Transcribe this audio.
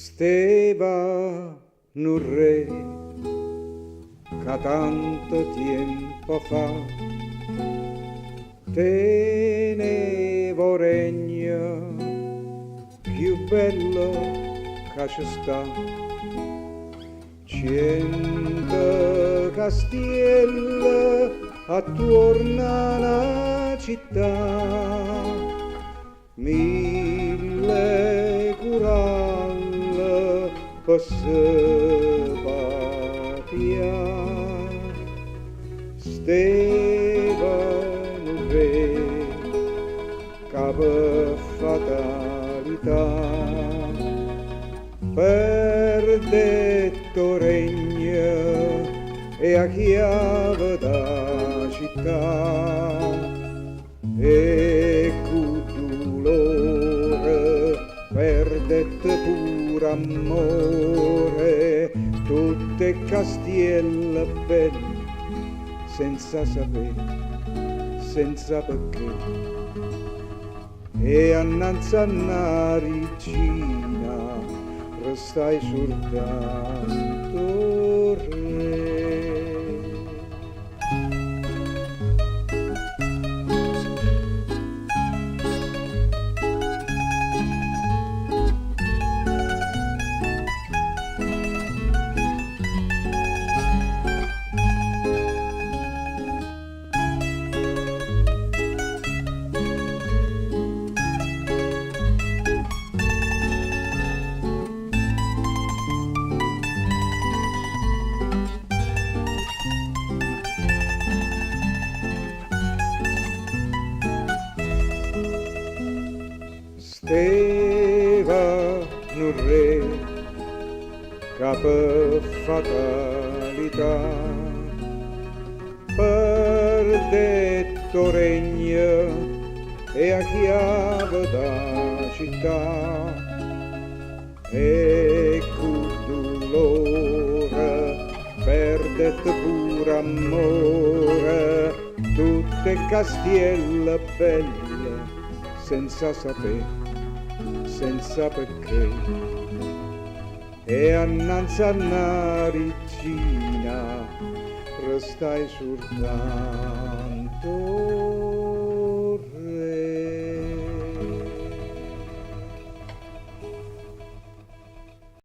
Steva un re che tanto tempo fa tenevo regno più bello che ci sta. 100 castelli attorno alla città, 1000 coralli passava via. Stefano re che per fatalità perdetto regno e a chiave da città, e con dolore perdette pure amore, tutte castielle belle, senza sapere, senza perché, e annanzi a una regina restai soltanto re. Stefano re che per fatalità perdetto regno e a chiave da città, e con dolore perdette pure amore, tutte castielle belle, senza sapere, senza perché, e annanzi a una regina restai soltanto